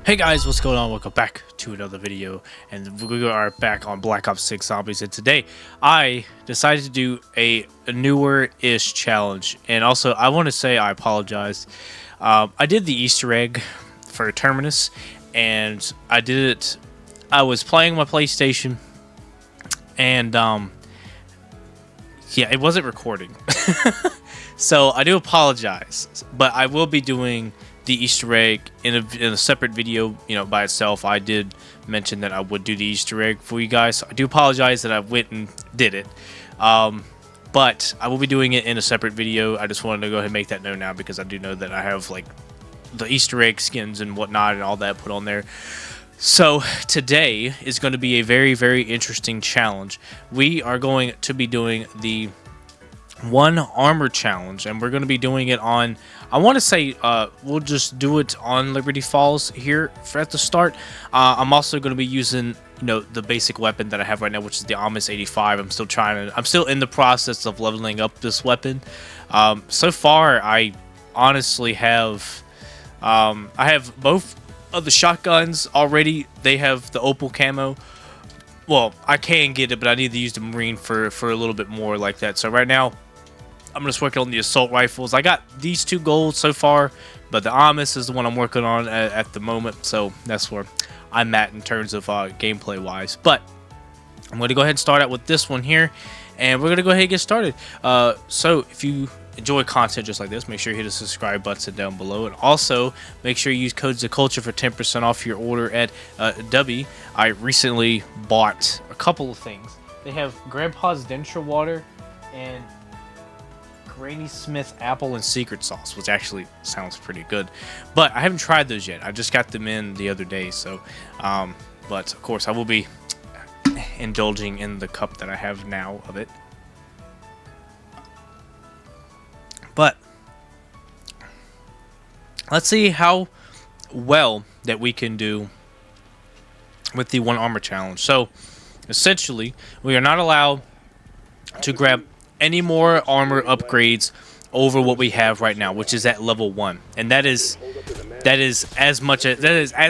Hey guys, what's going on? Welcome back to another video, and we are back on Black Ops 6 Zombies, and today I decided to do a newer-ish challenge, and also I want to say I apologize. I did the Easter egg for Terminus, and I did it, I was playing my PlayStation, and yeah, it wasn't recording. So I do apologize, but I will be doing the Easter egg in a separate video, by itself. I did mention that I would do the Easter egg for you guys. So I do apologize that I went and did it, but I will be doing it in a separate video. I just wanted to go ahead and make that known now because I do know that I have like the Easter egg skins and whatnot and all that put on there. So today is going to be a very, very interesting challenge. We are going to be doing the one armor challenge, and we're going to be doing it on, I want to say we'll just do it on Liberty Falls here at the start. I'm also going to be using the basic weapon that I have right now, which is the Amos 85. I'm still in the process of leveling up this weapon. So far I honestly have I have both of the shotguns already. They have the opal camo. Well, I can get it, but I need to use the Marine for a little bit more like that. So right now I'm just working on the assault rifles. I got these two golds so far, but the Amos is the one I'm working on at the moment. So that's where I'm at in terms of gameplay wise. But I'm going to go ahead and start out with this one here, and we're going to go ahead and get started. So if you enjoy content just like this, make sure you hit the subscribe button down below, and also make sure you use code Zacultra for 10% off your order at W. I recently bought a couple of things. They have Grandpa's Denture Water and Granny Smith apple and secret sauce, which actually sounds pretty good, but I haven't tried those yet. I just got them in the other day, so but of course I will be indulging in the cup that I have now of it. But let's see how well that we can do with the one armor challenge. So essentially we are not allowed to grab any more armor upgrades over what we have right now, which is at level 1, and that is as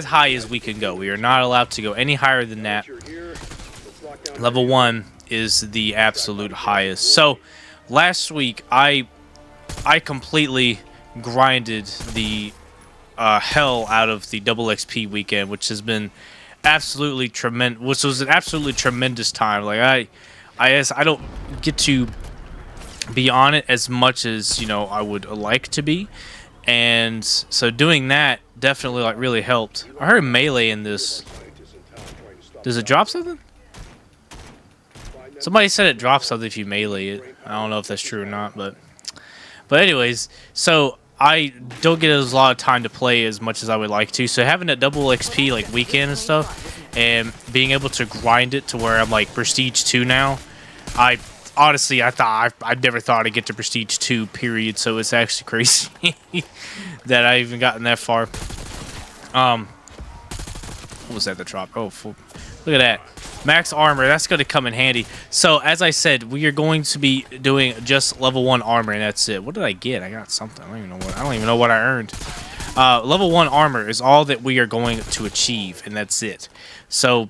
high as we can go. We are not allowed to go any higher than that. Level 1 is the absolute highest. So last week I completely grinded the hell out of the double XP weekend, which has been absolutely tremendous. Which was an absolutely tremendous time. Like I don't get to be on it as much as I would like to be, and so doing that definitely really helped. I heard melee in this. Does it drop something? Somebody said it drops something if you melee it. I don't know if that's true or not, but anyways, so I don't get a lot of time to play as much as I would like to. So having a double XP like weekend and stuff, and being able to grind it to where I'm like prestige 2 now, honestly, I never thought I'd get to Prestige 2, period, so it's actually crazy that I even gotten that far. What was that, the drop? Oh, look at that. Max armor, that's going to come in handy. So, as I said, we are going to be doing just level 1 armor, and that's it. What did I get? I got something. I don't even know what I earned. Level 1 armor is all that we are going to achieve, and that's it. So,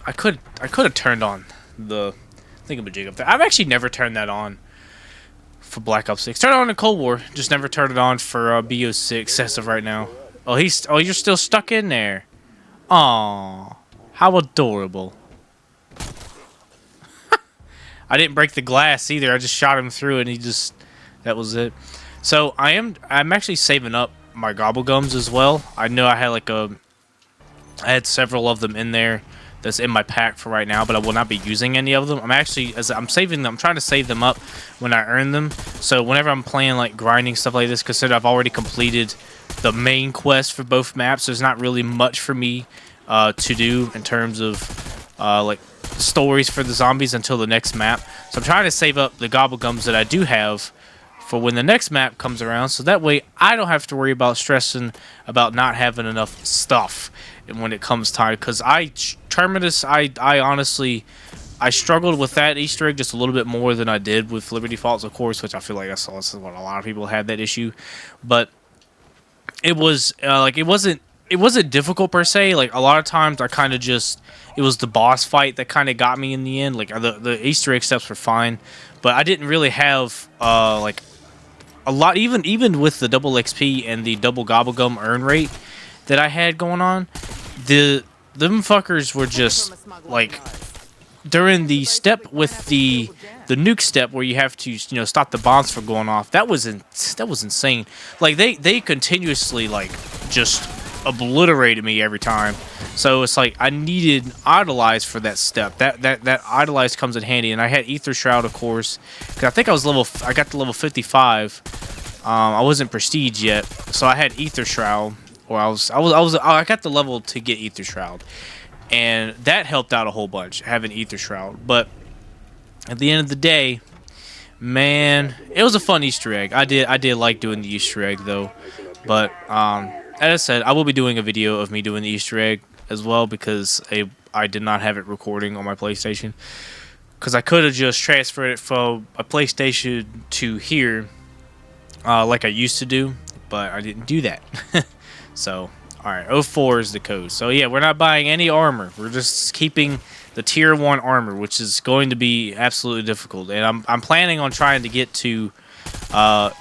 I could have turned on the thingamajig up there. I've actually never turned that on for Black Ops 6. Turn it on in Cold War, just never turned it on for BO6 as of right now. Oh, you're still stuck in there. Aww, how adorable. I didn't break the glass either. I just shot him through, and that was it. So I'm actually saving up my gobble gums as well. I know I had several of them in there that's in my pack for right now, but I will not be using any of them. I'm saving them. I'm trying to save them up when I earn them. So whenever I'm playing like grinding stuff like this, consider I've already completed the main quest for both maps. There's not really much for me to do in terms of like stories for the zombies until the next map. So I'm trying to save up the gobble gums that I do have for when the next map comes around, so that way I don't have to worry about stressing about not having enough stuff when it comes time. Because Terminus, I honestly struggled with that Easter egg just a little bit more than I did with Liberty Falls, of course, which I feel like that's what a lot of people had that issue. But it was it wasn't it wasn't difficult per se. Like a lot of times, I kind of just it was the boss fight that kind of got me in the end. Like the Easter egg steps were fine, but I didn't really have like a lot. Even with the double XP and the double gobblegum earn rate that I had going on, them fuckers were just like during the step with the nuke step where you have to stop the bombs from going off. That was insane. Like they continuously like just obliterated me every time. So it's like I needed idolize for that step. That idolize comes in handy, and I had Ether Shroud, of course, because I think I got to level 55. I wasn't prestige yet, so I had Ether Shroud, or I got the level to get Ether Shroud, and that helped out a whole bunch having Ether Shroud. But at the end of the day, man, it was a fun Easter egg. I did like doing the Easter egg though, but as I said, I will be doing a video of me doing the Easter egg as well, because I did not have it recording on my PlayStation, because I could have just transferred it from a PlayStation to here like I used to do, but I didn't do that. So alright, 04 is the code. So yeah, we're not buying any armor. We're just keeping the tier 1 armor, which is going to be absolutely difficult. And I'm planning on trying to get to my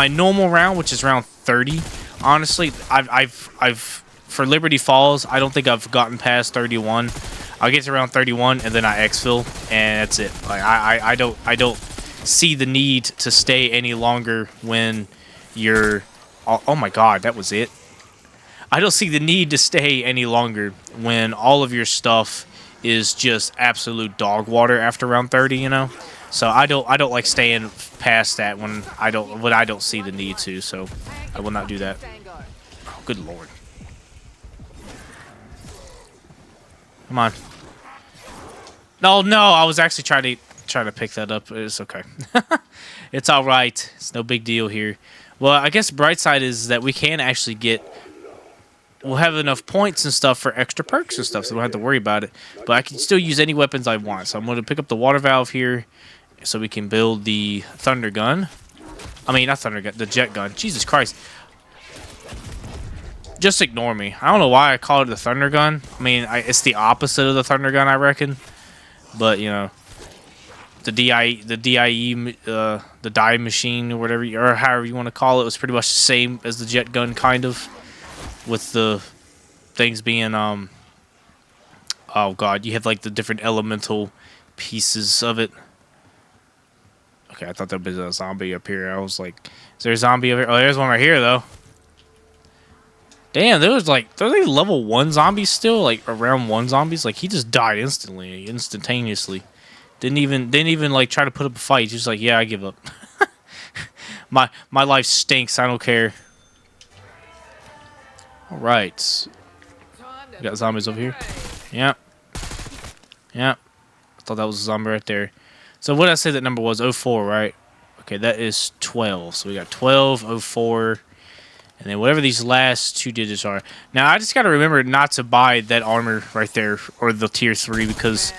normal round, which is round 30. Honestly, I've for Liberty Falls, I don't think I've gotten past 31. I'll get to around 31 and then I exfil, and that's it. Like I don't see the need to stay any longer when you're oh my god, that was it. I don't see the need to stay any longer when all of your stuff is just absolute dog water after round 30, you know? So I don't like staying past that when I don't see the need to, so I will not do that. Oh, good lord. Come on. No, I was actually trying to pick that up. It's okay. It's all right. It's no big deal here. Well, I guess bright side is that we can actually we'll have enough points and stuff for extra perks and stuff, so we don't have to worry about it. But I can still use any weapons I want. So I'm going to pick up the water valve here so we can build the thunder gun. I mean, not thunder gun, the jet gun. Jesus Christ. Just ignore me. I don't know why I call it the thunder gun. I mean, it's the opposite of the thunder gun, I reckon. But, you know, the DIE, the die machine or whatever, or however you want to call it, was pretty much the same as the jet gun, kind of. With the things being, oh god, you have like the different elemental pieces of it. Okay, I thought there was a zombie up here. I was like, is there a zombie over here? Oh, there's one right here, though. Damn, there was like level 1 zombies still, like around 1 zombies. Like he just died instantaneously. Didn't even like try to put up a fight. Just like, yeah, I give up. my life stinks. I don't care. All right. We got zombies over here. Yep. Yep. I thought that was a zombie right there. So what did I say that number was? 04, right? Okay, that is 12. So we got 12, 04. And then whatever these last 2 digits are. Now, I just got to remember not to buy that armor right there, or the tier 3, because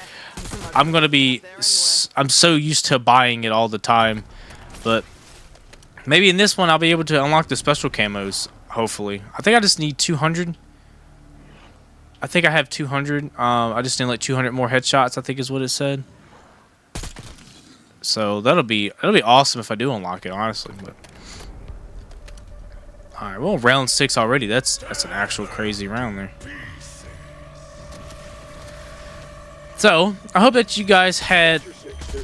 I'm so used to buying it all the time. But maybe in this one, I'll be able to unlock the special camos, hopefully. I think I just need 200. I think I have 200. I just need like 200 more headshots, I think is what it said. So that'll be awesome if I do unlock it, honestly. But all right, well, round 6 already. That's an actual crazy round there. So I hope that you guys had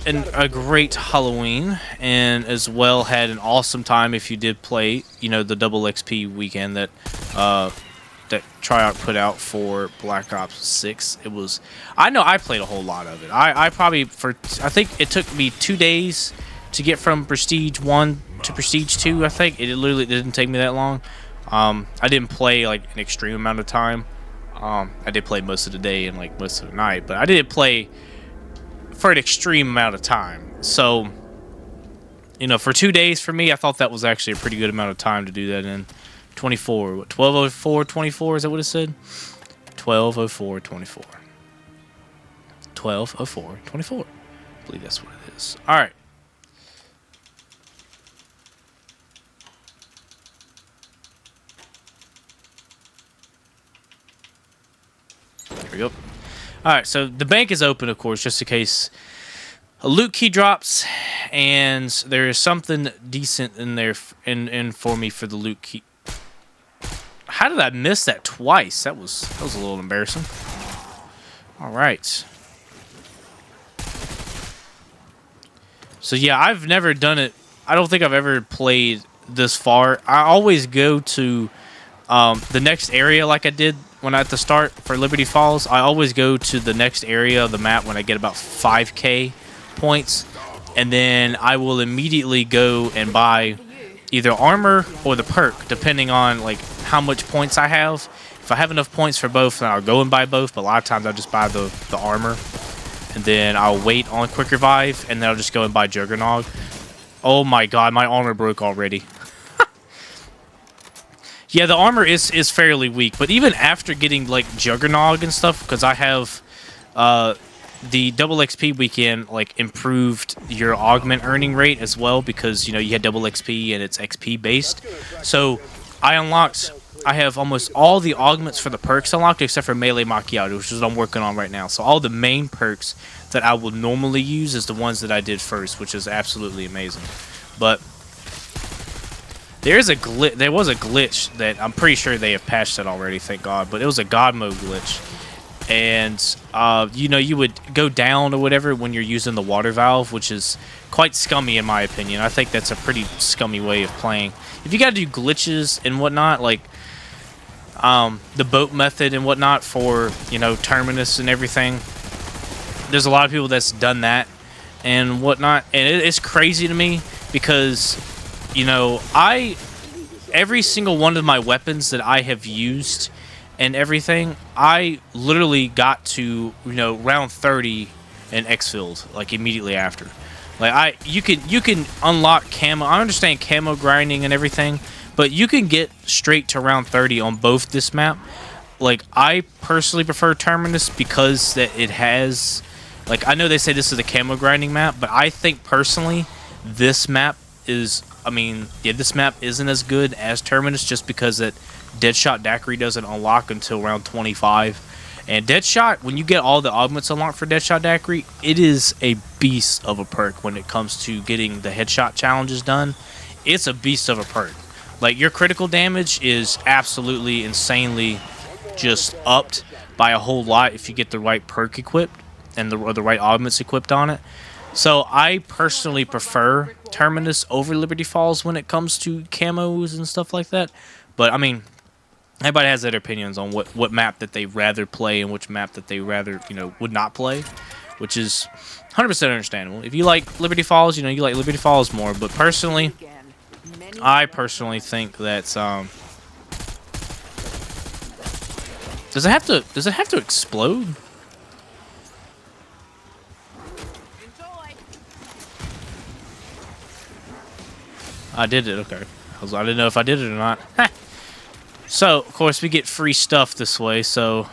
a great Halloween, and as well had an awesome time if you did play, you know, the double XP weekend that that Tryout put out for Black Ops 6. It was, I know I played a whole lot of it. I think it took me 2 days to get from Prestige 1 to Prestige 2, I think. It literally didn't take me that long. I didn't play like an extreme amount of time. I did play most of the day and like most of the night, but I didn't play for an extreme amount of time. So, you know, for 2 days for me, I thought that was actually a pretty good amount of time to do that in. 24, what, 12:04, 24, is that what it said? 12:04, 24. 12:04, 24. I believe that's what it is. All right. There we go. Alright, so the bank is open, of course, just in case a loot key drops, and there is something decent in there in for me for the loot key. How did I miss that twice? That was a little embarrassing. Alright. So yeah, I've never done it. I don't think I've ever played this far. I always go to the next area like I did when at the start for Liberty Falls. I always go to the next area of the map when I get about 5k points, and then I will immediately go and buy either armor or the perk, depending on like how much points I have. If I have enough points for both, then I'll go and buy both, but a lot of times I'll just buy the armor, and then I'll wait on Quick Revive, and then I'll just go and buy Juggernog. Oh my god, my armor broke already. Yeah, the armor is fairly weak, but even after getting like Juggernog and stuff, because I have the double XP weekend like improved your augment earning rate as well, because you know you had double XP and it's XP based. So I have almost all the augments for the perks unlocked except for Melee Macchiato, which is what I'm working on right now. So all the main perks that I would normally use is the ones that I did first, which is absolutely amazing. But there was a glitch that I'm pretty sure they have patched that already, thank God. But it was a God mode glitch, and you know, you would go down or whatever when you're using the water valve, which is quite scummy in my opinion. I think that's a pretty scummy way of playing. If you got to do glitches and whatnot, like the boat method and whatnot for, you know, Terminus and everything, there's a lot of people that's done that and whatnot, and it's crazy to me because, you know, every single one of my weapons that I have used and everything, I literally got to, you know, round 30 in X-Filled, like immediately after. Like you can unlock camo. I understand camo grinding and everything, but you can get straight to round 30 on both this map. Like, I personally prefer Terminus because that it has, like, I know they say this is a camo grinding map, but I think personally this map is, I mean, yeah, this map isn't as good as Terminus just because that Deadshot Daiquiri doesn't unlock until round 25. And Deadshot, when you get all the augments unlocked for Deadshot Daiquiri, it is a beast of a perk when it comes to getting the headshot challenges done. It's a beast of a perk. Like, your critical damage is absolutely insanely just upped by a whole lot if you get the right perk equipped and the right augments equipped on it. So I personally prefer Terminus over Liberty Falls when it comes to camos and stuff like that. But I mean, everybody has their opinions on what map that they rather play and which map that they rather, you know, would not play, which is 100% understandable. If you like Liberty Falls, you know, you like Liberty Falls more. But personally, I personally think that does it have to explode? I did it, okay. I didn't know if I did it or not. So, of course, we get free stuff this way, so,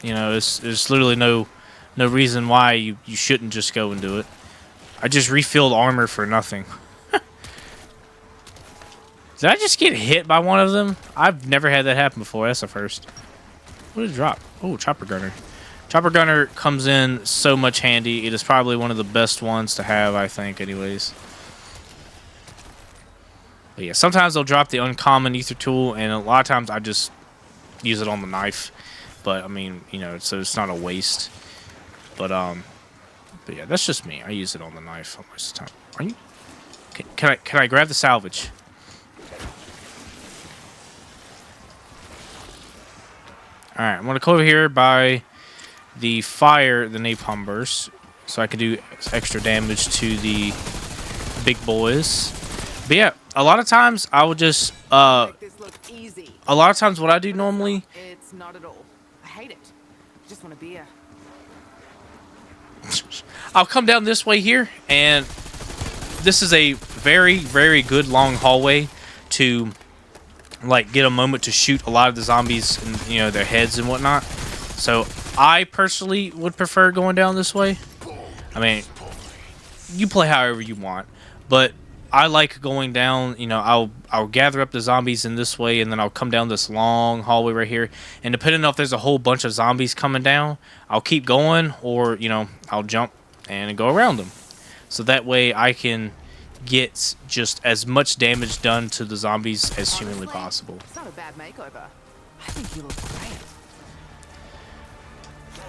you know, there's literally no reason why you shouldn't just go and do it. I just refilled armor for nothing. Did I just get hit by one of them? I've never had that happen before. That's the first. What did it drop? Oh, Chopper Gunner. Chopper Gunner comes in so much handy. It is probably one of the best ones to have, I think, anyways. But yeah, sometimes they'll drop the uncommon ether tool, and a lot of times I just use it on the knife. But I mean, you know, so it's not a waste. But yeah, that's just me. I use it on the knife most of the time. Are you? Can I grab the salvage? All right, I'm gonna come over here by the fire, the napalm burst, so I can do extra damage to the big boys. But yeah, a lot of times I will just a lot of times what I do normally. It's not at all. I hate it. I just want a beer. I'll come down this way here, and this is a very, very good long hallway to like get a moment to shoot a lot of the zombies and, you know, their heads and whatnot. So I personally would prefer going down this way. I mean, you play however you want, but I like going down, you know, I'll gather up the zombies in this way, and then I'll come down this long hallway right here. And depending on if there's a whole bunch of zombies coming down, I'll keep going, or, you know, I'll jump and go around them. So that way I can get just as much damage done to the zombies as humanly possible. It's not a bad makeover. I think you look great.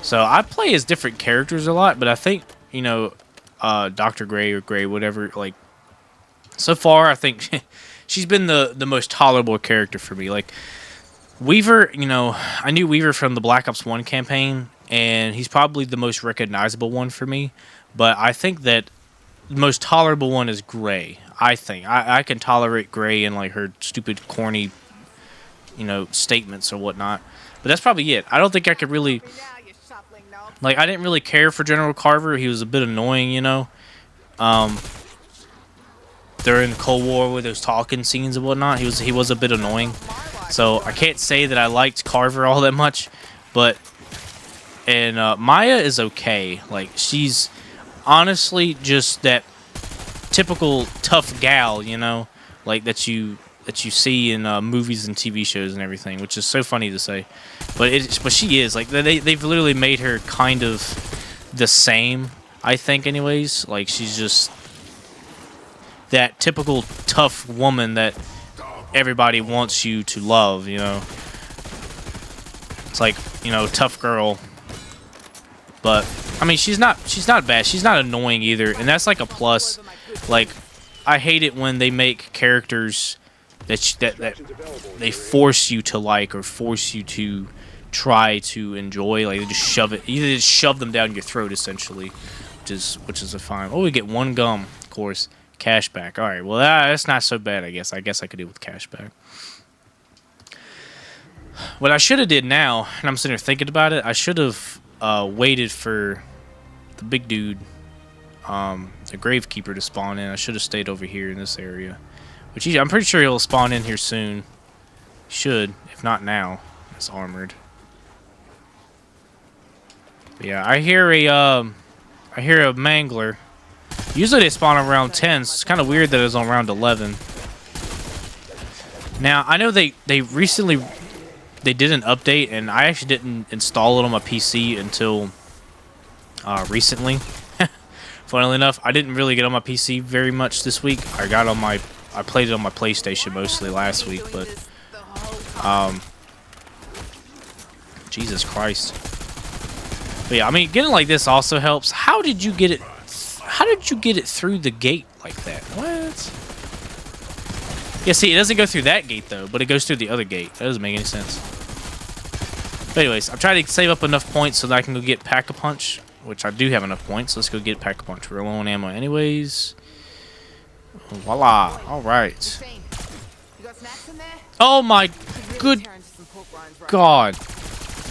So I play as different characters a lot, but I think, you know, Dr. Gray or Gray, whatever, like, so far I think she's been the most tolerable character for me. Like, Weaver, you know, I knew Weaver from the Black Ops 1 campaign, and he's probably the most recognizable one for me, but I think that the most tolerable one is Gray. I think. I can tolerate Gray and, like, her stupid, corny, you know, statements or whatnot, but that's probably it. I don't think I could really... Like, I didn't really care for General Carver. He was a bit annoying, you know. During the Cold War with those talking scenes and whatnot, he was a bit annoying. So I can't say that I liked Carver all that much, but and Maya is okay. Like, she's honestly just that typical tough gal, you know, like that you see in movies and TV shows and everything, which is so funny to say. But she is, like, they've literally made her kind of the same, I think, anyways. Like, she's just that typical tough woman that everybody wants you to love, you know. It's like, you know, tough girl. But I mean, she's not bad. She's not annoying either, and that's like a plus. Like, I hate it when they make characters that they force you to like or force you to try to enjoy. Like, they just shove them down your throat, essentially, which is a fine. Oh, we get one gum, of course. Cashback. All right. Well, that's not so bad, I guess. I guess I could do with cashback. What I should have did now, and I'm sitting here thinking about it, I should have waited for the big dude, the Gravekeeper, to spawn in. I should have stayed over here in this area, which I'm pretty sure he'll spawn in here soon. Should, if not now. It's armored. But yeah, I hear a mangler. Usually they spawn around 10, so it's kind of weird that it was on round 11. Now, I know they recently did an update, and I actually didn't install it on my PC until recently. Funnily enough, I didn't really get on my PC very much this week. I played it on my PlayStation mostly last week, but Jesus Christ. But yeah, I mean, getting like this also helps. How did you get it? How did you get it through the gate like that? What? Yeah, see, it doesn't go through that gate, though, but it goes through the other gate. That doesn't make any sense. But anyways, I'm trying to save up enough points so that I can go get Pack-a-Punch, which I do have enough points. Let's go get Pack-a-Punch. We're low on ammo anyways. Voila. All right. Oh, my good God.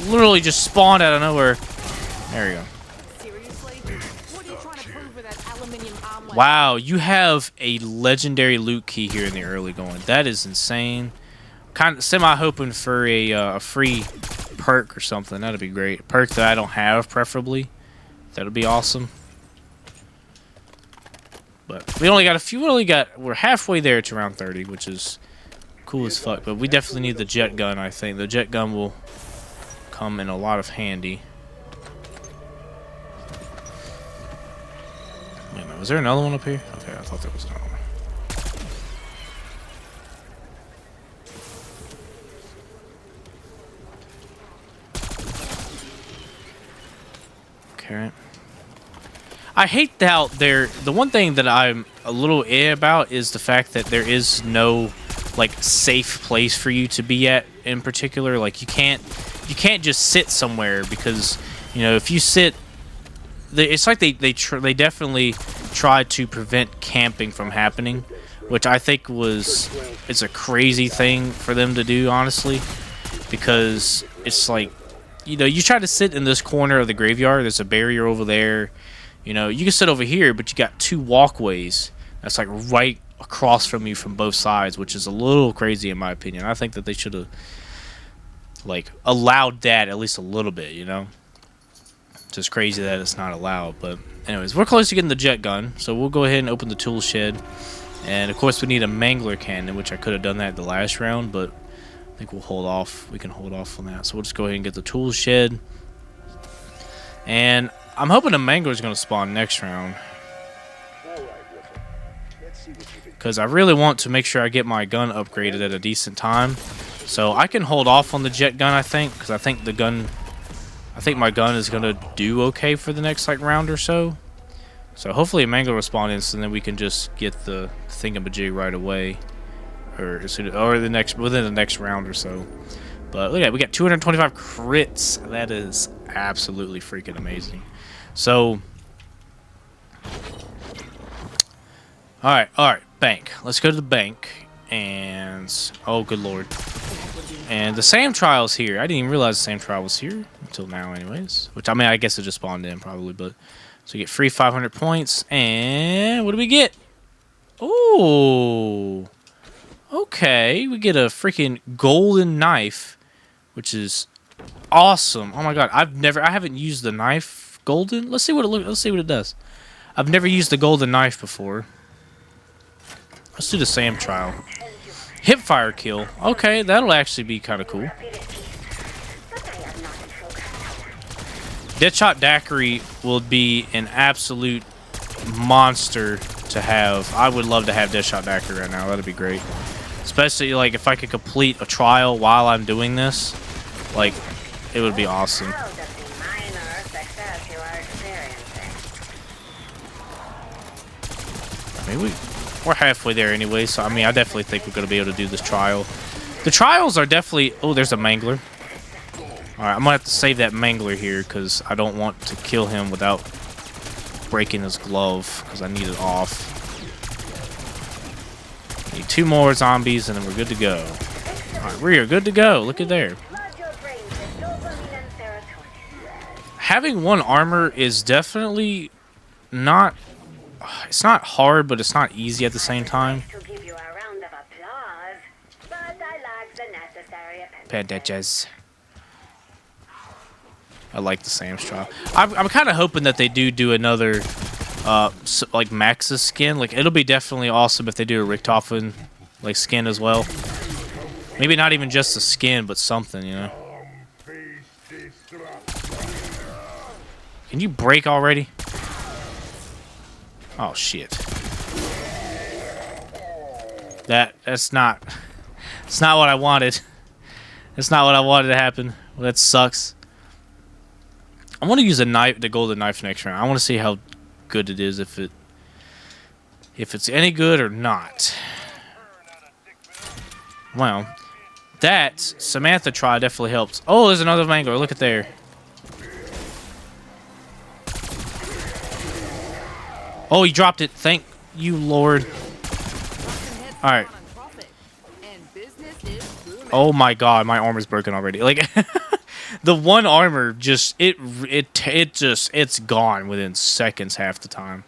Literally just spawned out of nowhere. There we go. Wow, you have a legendary loot key here in the early going. That is insane. Kind of semi-hoping for a free perk or something. That'd be great. A perk that I don't have, preferably. That'd be awesome. But we only got a few. We're halfway there to round 30, which is cool as fuck. But we definitely need the jet gun, I think. The jet gun will come in a lot of handy. Wait a minute, was there another one up here? Okay, I thought there was another one. Okay. I hate how the one thing that I'm a little about is the fact that there is no, like, safe place for you to be at in particular. Like, you can't just sit somewhere, because, you know, if you sit, it's like they definitely tried to prevent camping from happening, which I think it's a crazy thing for them to do, honestly, because it's like, you know, you try to sit in this corner of the graveyard, there's a barrier over there, you know, you can sit over here, but you got two walkways that's like right across from you from both sides, which is a little crazy in my opinion. I think that they should have, like, allowed that at least a little bit, you know. Just crazy that it's not allowed. But anyways, we're close to getting the jet gun, so we'll go ahead and open the tool shed And of course we need a mangler cannon, which I could have done that the last round, but I think we'll hold off. We can hold off on that. So we'll just go ahead and get the tool shed. And I'm hoping the mangler is going to spawn next round, because I really want to make sure I get my gun upgraded at a decent time. So I can hold off on the jet gun, I think, because I think my gun is going to do okay for the next like round or so. So hopefully a mangler will spawn in, so then we can just get the thingamajig right away, or within the next round or so. But look at it, we got 225 crits. That is absolutely freaking amazing. So, all right, bank. Let's go to the bank, and oh, good lord. And the SAM trial's here. I didn't even realize the SAM trial was here until now, anyways. Which, I mean, I guess it just spawned in probably, but. So you get free 500 points, and what do we get? Oh, okay. We get a freaking golden knife, which is awesome. Oh my god, I haven't used the knife golden. Let's see what it does. I've never used the golden knife before. Let's do the SAM trial. Hipfire kill. Okay, that'll actually be kind of cool. Deadshot Daiquiri will be an absolute monster to have. I would love to have Deadshot Daiquiri right now. That'd be great. Especially, like, if I could complete a trial while I'm doing this. Like, it would be awesome. I mean, we're halfway there anyway, so, I mean, I definitely think we're going to be able to do this trial. The trials are definitely... Oh, there's a mangler. Alright, I'm going to have to save that mangler here, because I don't want to kill him without breaking his glove, because I need it off. Need 2 more zombies, and then we're good to go. Alright, we are good to go. Look at there. Having 1 armor is definitely not... It's not hard, but it's not easy at the same time. Bandages. I like the SAM's trial. I'm kind of hoping that they do another, like Max's skin. Like, it'll be definitely awesome if they do a Richtofen, like, skin as well. Maybe not even just a skin, but something, you know. Can you break already? Oh shit. That's not what I wanted. That's not what I wanted to happen. Well, that sucks. I want to use the golden knife next round. I want to see how good it is, if it's any good or not. Well, that Samantha try definitely helps. Oh, there's another mangler. Look at there. Oh, he dropped it. Thank you, Lord. All right. Oh my God, my armor's broken already. Like. The 1 armor just it's gone within seconds half the time.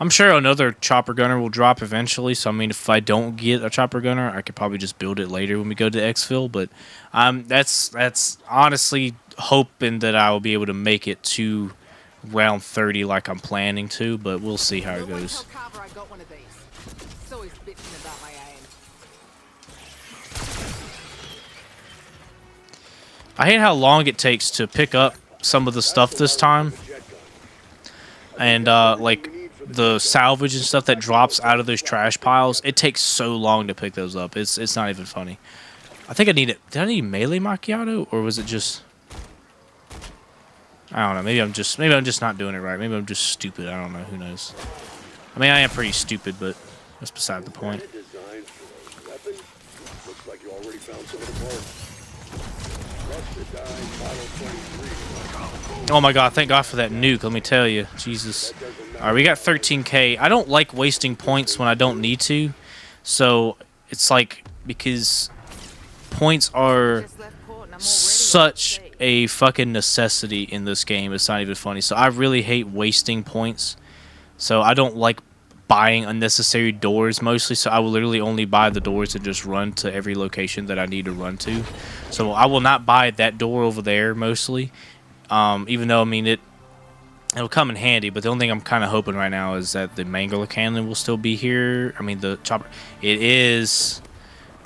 I'm sure another chopper gunner will drop eventually, so I mean if I don't get a chopper gunner, I could probably just build it later when we go to exfil, but that's honestly hoping that I will be able to make it to round 30 like I'm planning to, but we'll see how it goes. I hate how long it takes to pick up some of the stuff this time. And, like, the salvage and stuff that drops out of those trash piles, it takes so long to pick those up. It's not even funny. I think I need it. Did I need melee macchiato? Or was it just... I don't know. Maybe I'm just not doing it right. Maybe I'm just stupid. I don't know. Who knows? I mean, I am pretty stupid, but that's beside the point. Oh my God, thank God for that nuke, let me tell you. Jesus. Alright, we got 13k. I don't like wasting points when I don't need to. So, it's like, because points are such a fucking necessity in this game. It's not even funny. So, I really hate wasting points. So, I don't like buying unnecessary doors mostly, so I will literally only buy the doors and just run to every location that I need to run to. So I will not buy that door over there mostly, even though, I mean, It'll come in handy, but the only thing I'm kind of hoping right now is that the Mangler cannon will still be here. I mean, the chopper. It is.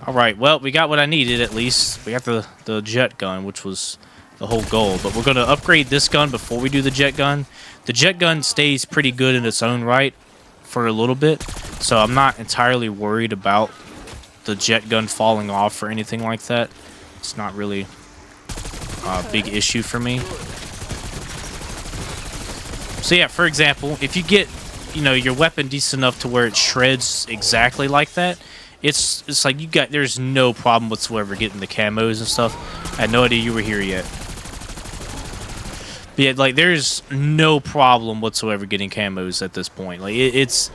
All right. Well, we got what I needed at least. We got the jet gun, which was the whole goal. But we're going to upgrade this gun before we do the jet gun. The jet gun stays pretty good in its own right for a little bit, so I'm not entirely worried about the jet gun falling off or anything like that. It's not really a big issue for me. So yeah, for example, if you get, your weapon decent enough to where it shreds exactly like that, it's like there's no problem whatsoever getting the camos and stuff. I had no idea you were here yet. But yeah, like there's no problem whatsoever getting camos at this point. Like it's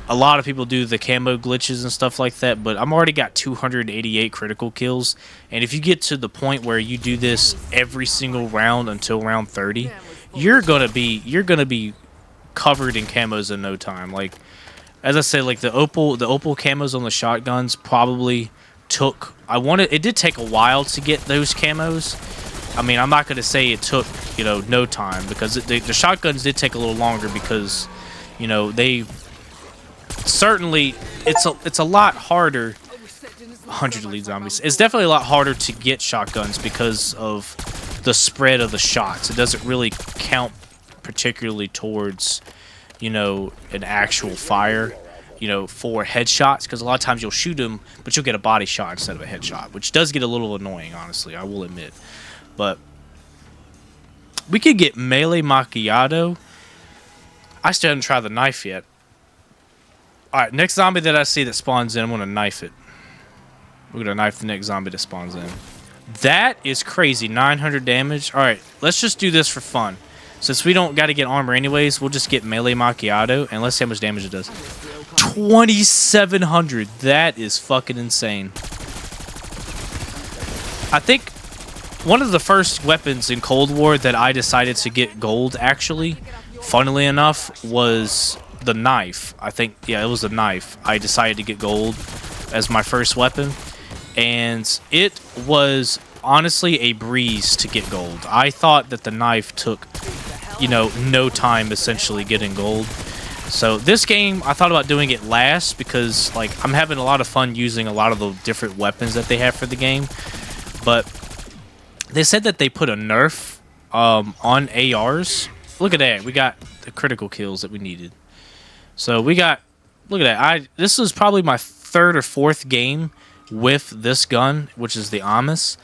a lot of people do the camo glitches and stuff like that, but I'm already got 288 critical kills, and if you get to the point where you do this every single round until round 30, you're gonna be covered in camos in no time. Like as I said, like the opal camos on the shotguns probably took. It did take a while to get those camos. I mean, I'm not gonna say it took no time, because the shotguns did take a little longer because they certainly it's a lot harder. 100 elite zombies. It's definitely a lot harder to get shotguns because of the spread of the shots. It doesn't really count particularly towards, an actual fire, for headshots, because a lot of times you'll shoot them, but you'll get a body shot instead of a headshot, which does get a little annoying, honestly, I will admit. But we could get melee macchiato. I still haven't tried the knife yet. Alright, next zombie that I see that spawns in, I'm going to knife it. We're going to knife the next zombie that spawns in. That is crazy. 900 damage. Alright, let's just do this for fun. Since we don't got to get armor anyways, we'll just get melee macchiato, and let's see how much damage it does. 2,700. That is fucking insane. I think one of the first weapons in Cold War that I decided to get gold, actually, funnily enough, was the knife. I think, yeah, it was the knife. I decided to get gold as my first weapon, and it was honestly a breeze to get gold. I thought that the knife took, no time essentially getting gold. So this game, I thought about doing it last because, like, I'm having a lot of fun using a lot of the different weapons that they have for the game. But they said that they put a nerf on ARs. Look at that. We got the critical kills that we needed. So we got, look at that. This is probably my third or fourth game with this gun, which is the Amos.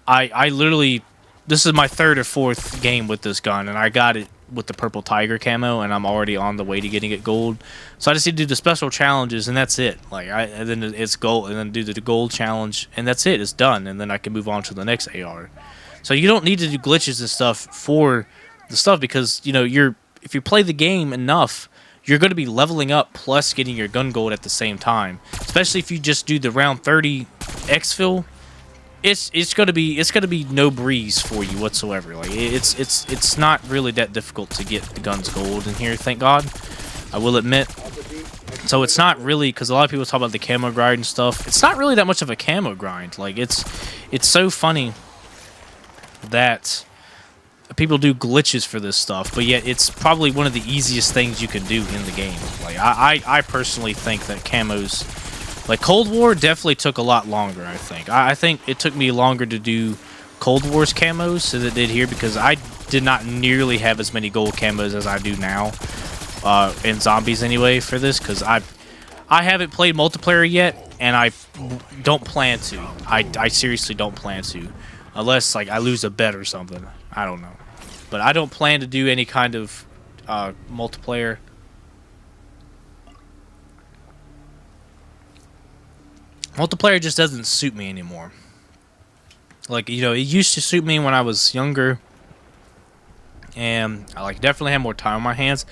I literally, this is my third or fourth game with this gun, and I got it with the purple tiger camo, and I'm already on the way to getting it gold. So I just need to do the special challenges, and that's it. Like, and then it's gold, and then do the gold challenge, and that's it. It's done, and then I can move on to the next AR. So you don't need to do glitches and stuff for the stuff, because if you play the game enough, you're going to be leveling up plus getting your gun gold at the same time. Especially if you just do the round 30 exfil, it's going to be no breeze for you whatsoever. Like it's not really that difficult to get the guns gold in here, thank God. I will admit. So it's not really, because a lot of people talk about the camo grind and stuff. It's not really that much of a camo grind. Like it's so funny that people do glitches for this stuff, but yet it's probably one of the easiest things you can do in the game. Like I personally think that camos, like Cold War, definitely took a lot longer. I think it took me longer to do Cold War's camos than it did here, because I did not nearly have as many gold camos as I do now in zombies anyway for this, because I haven't played multiplayer yet, and I don't plan to. I seriously don't plan to, unless like I lose a bet or something. I don't know. But I don't plan to do any kind of multiplayer. Multiplayer just doesn't suit me anymore. Like, it used to suit me when I was younger. And I definitely had more time on my hands.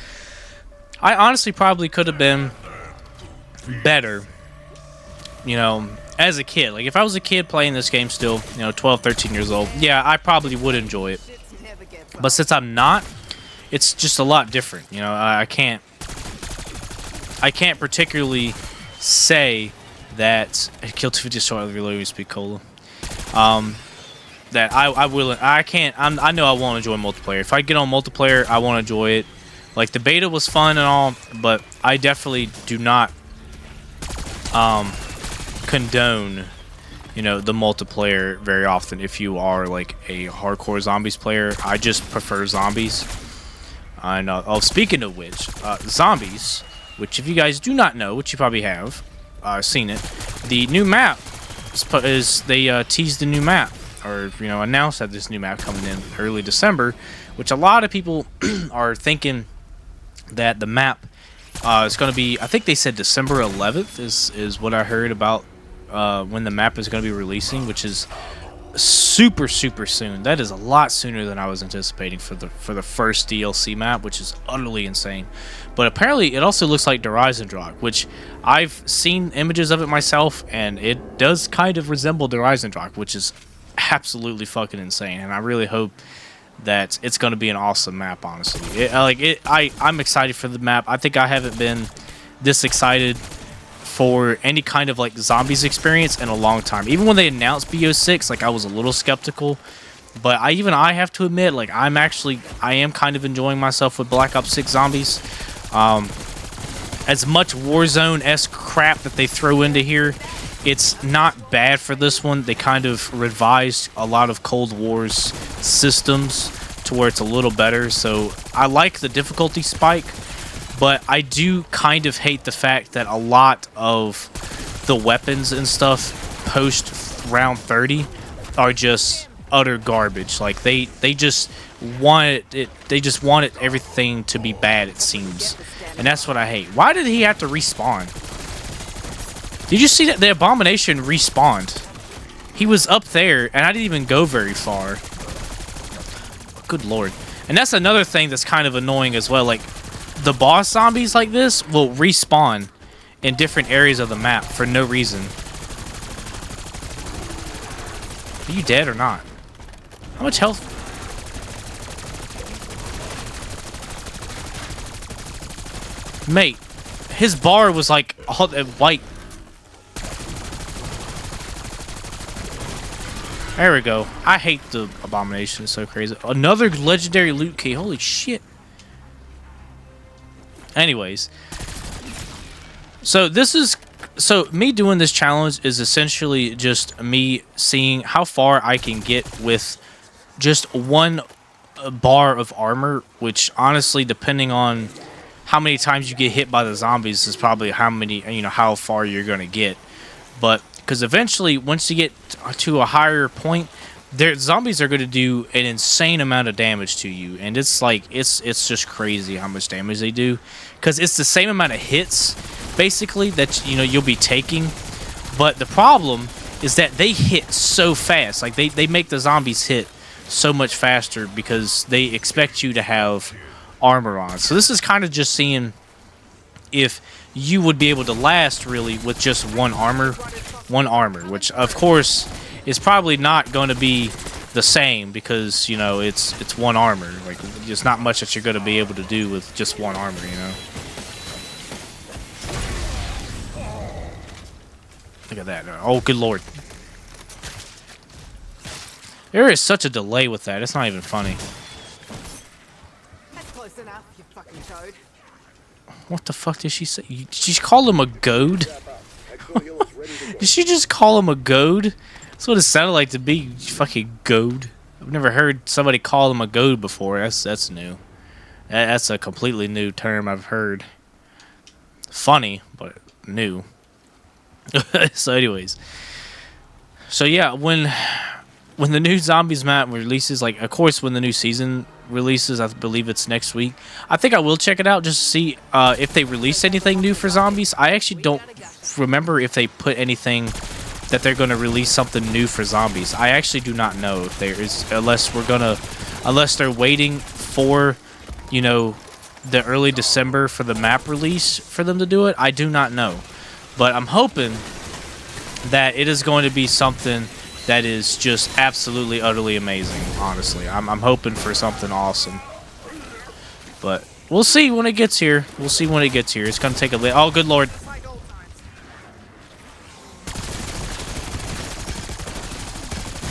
I honestly probably could have been better, as a kid. Like, if I was a kid playing this game still, 12, 13 years old, yeah, I probably would enjoy it. But since I'm not, it's just a lot different. I can't particularly say that kill 250 short reloading speed cola. That I know I won't enjoy multiplayer. If I get on multiplayer, I won't enjoy it. Like, the beta was fun and all, but I definitely do not condone, you know, the multiplayer very often. If you are like a hardcore zombies player, I just prefer zombies. And oh, speaking of which, zombies, which if you guys do not know, which you probably have seen it, the new map is they teased the new map, or you know, announced that this new map coming in early December, which a lot of people are thinking that the map is going to be, I think they said December 11th is what I heard about when the map is going to be releasing, which is super soon. That is a lot sooner than I was anticipating for the first DLC map, which is utterly insane. But apparently it also looks like Horizon Rock, which I've seen images of it myself, and it does kind of resemble Horizon Rock, which is absolutely fucking insane. And I really hope that it's going to be an awesome map, honestly. I'm excited for the map. I think I haven't been this excited for any kind of like zombies experience in a long time. Even when they announced BO6, like I was a little skeptical, but I have to admit, like I am kind of enjoying myself with Black Ops 6 Zombies. As much Warzone-esque crap that they throw into here, it's not bad for this one. They kind of revised a lot of Cold War's systems to where it's a little better. So I like the difficulty spike, but I do kind of hate the fact that a lot of the weapons and stuff post round 30 are just utter garbage. Like they just want it. They just wanted everything to be bad, it seems, and that's what I hate. Why did he have to respawn? Did you see that the Abomination respawned? He was up there, and I didn't even go very far. Good lord. And that's another thing that's kind of annoying as well. Like, the boss zombies like this will respawn in different areas of the map for no reason. Are you dead or not? How much health? Mate, his bar was like white. There we go. I hate the Abomination. It's so crazy. Another legendary loot key. Holy shit. Anyways. So me doing this challenge is essentially just me seeing how far I can get with just one bar of armor, which honestly, depending on how many times you get hit by the zombies, is probably how far you're going to get. But because eventually, once you get to a higher point, zombies are going to do an insane amount of damage to you, and it's like it's just crazy how much damage they do, because it's the same amount of hits basically that you'll be taking. But the problem is that they hit so fast. Like they make the zombies hit so much faster because they expect you to have armor on. So this is kind of just seeing if you would be able to last really with just one armor, which of course is probably not going to be the same, because it's one armor. Like, there's not much that you're going to be able to do with just one armor, Look at that. Oh, good lord. There is such a delay with that. It's not even funny. That's close enough, you fucking toad. What the fuck did she say? Did she call him a goad? Did she just call him a goad? That's what it sounded like to be. Fucking goad. I've never heard somebody call him a goad before. That's new. That's a completely new term I've heard. Funny, but new. So anyways. So yeah, when the new zombies map releases, like of course when the new season releases, I believe it's next week, I think I will check it out just to see if they release anything new for zombies. I actually don't remember if they put anything that they're going to release something new for zombies. I actually do not know if there is, unless they're waiting for the early December for the map release for them to do it. I do not know, but I'm hoping that it is going to be something that is just absolutely, utterly amazing, honestly. I'm hoping for something awesome. But we'll see when it gets here. It's going to take a little... Oh, good lord.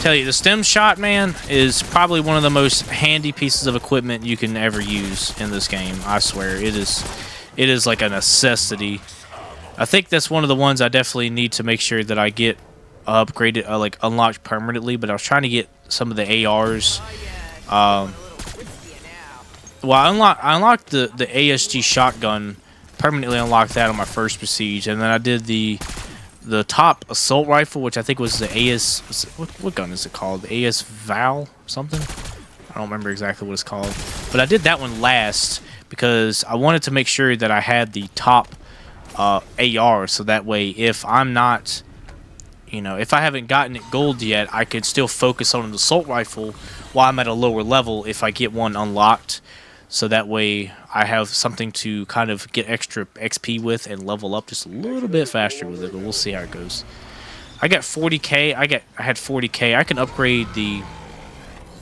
Tell you, the stem shot, man, is probably one of the most handy pieces of equipment you can ever use in this game. I swear, it is like a necessity. I think that's one of the ones I definitely need to make sure that I get upgraded, like unlocked permanently. But I was trying to get some of the ARs. Well, I unlocked the ASG shotgun, permanently unlocked that on my first Prestige, and then I did the top assault rifle, which I think was the AS. What gun is it called? The AS Val something? I don't remember exactly what it's called, but I did that one last because I wanted to make sure that I had the top AR, so that way if I'm not, you know, if I haven't gotten it gold yet, I could still focus on an assault rifle while I'm at a lower level if I get one unlocked. So that way I have something to kind of get extra XP with and level up just a little bit faster with it, but we'll see how it goes. I got 40k. I had 40k. I can upgrade the...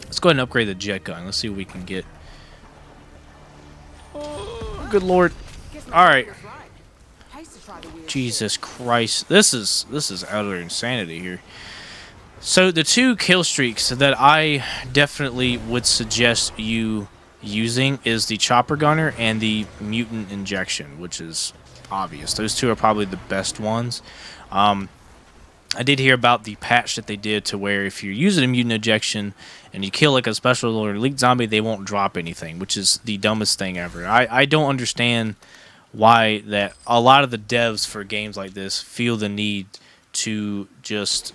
Let's go ahead and upgrade the jet gun. Let's see what we can get. Oh, good lord. Alright. Jesus Christ. This is utter insanity here. So the two kill streaks that I definitely would suggest you using is the chopper gunner and the mutant injection, which is obvious. Those two are probably the best ones. I did hear about the patch that they did to where if you're using a mutant injection and you kill like a special or elite zombie, they won't drop anything, which is the dumbest thing ever. I don't understand why that a lot of the devs for games like this feel the need to just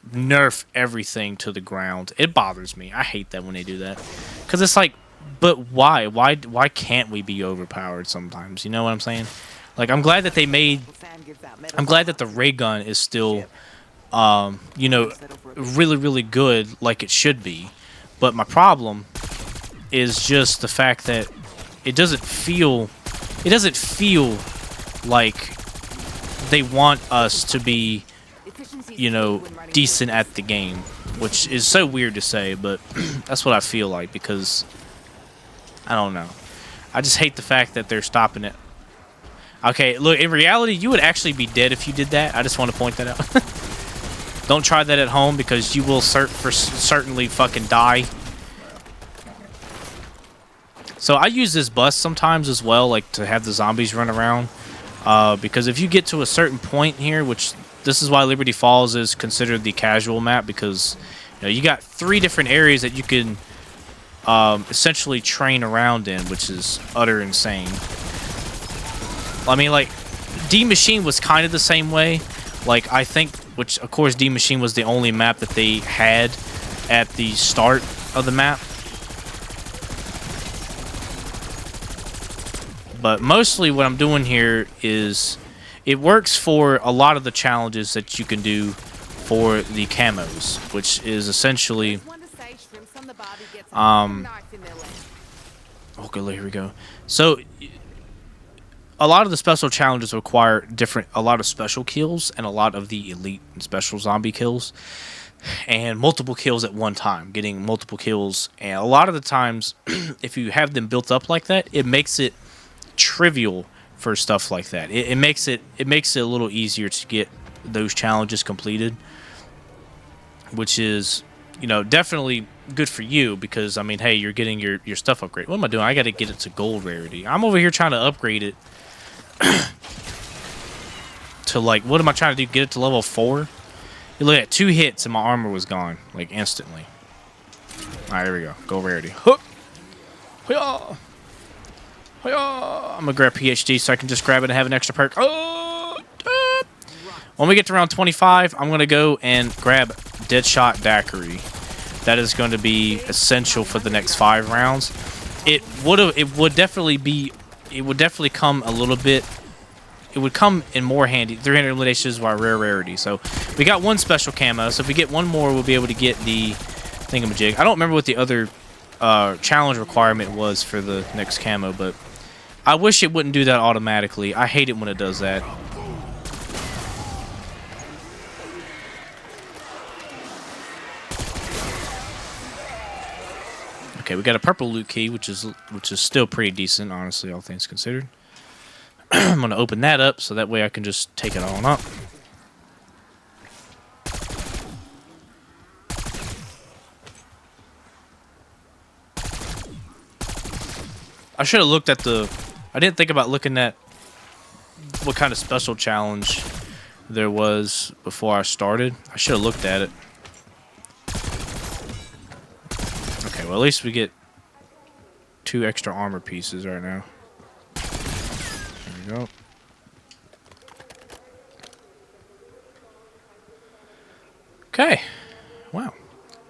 nerf everything to the ground. It bothers me. I hate that when they do that, because it's like, but why? Why can't we be overpowered sometimes? You know what I'm saying? Like, I'm glad that they made... I'm glad that the ray gun is still, you know, really, really good like it should be. But my problem is just the fact that it doesn't feel... It doesn't feel like they want us to be, you know, decent at the game. Which is so weird to say, but that's what I feel like, because... I don't know. I just hate the fact that they're stopping it. Okay, look, in reality, you would actually be dead if you did that. I just want to point that out. Don't try that at home, because you will certainly fucking die. So I use this bus sometimes as well, like to have the zombies run around. Because if you get to a certain point here, which this is why Liberty Falls is considered the casual map, because you know, you got 3 different areas that you can essentially train around in, which is utter insane. I mean, like, D Machine was kind of the same way. Like, I think, which of course D Machine was the only map that they had at the start of the map. But mostly what I'm doing here is it works for a lot of the challenges that you can do for the camos, which is essentially okay, here we go. So a lot of the special challenges require a lot of special kills and a lot of the elite and special zombie kills, and multiple kills at one time, getting multiple kills. And a lot of the times, if you have them built up like that, it makes it trivial for stuff like that. It makes it a little easier to get those challenges completed, which is, you know, definitely good for you, because I mean, hey, you're getting your stuff upgraded. What am I doing? I got to get it to gold rarity. I'm over here trying to upgrade it to, like, what am I trying to do? Get it to level 4? You look at 2 hits and my armor was gone, like, instantly. Alright, here we go. Gold rarity. Hook. I'm gonna grab PhD so I can just grab it and have an extra perk. When we get to round 25, I'm gonna go and grab Deadshot Daiquiri. That is going to be essential for the next 5 rounds. It would definitely come a little bit. It would come in more handy. 300 eliminations while rare rarity. So we got 1 special camo. So if we get 1 more, we'll be able to get the thingamajig. I don't remember what the other challenge requirement was for the next camo, but I wish it wouldn't do that automatically. I hate it when it does that. Okay, we got a purple loot key, which is still pretty decent, honestly, all things considered. I'm gonna open that up so that way I can just take it on up. I should have looked at the... I didn't think about looking at what kind of special challenge there was before I started. I should have looked at it. Okay, well, at least we get 2 extra armor pieces right now. There we go. Okay. Wow.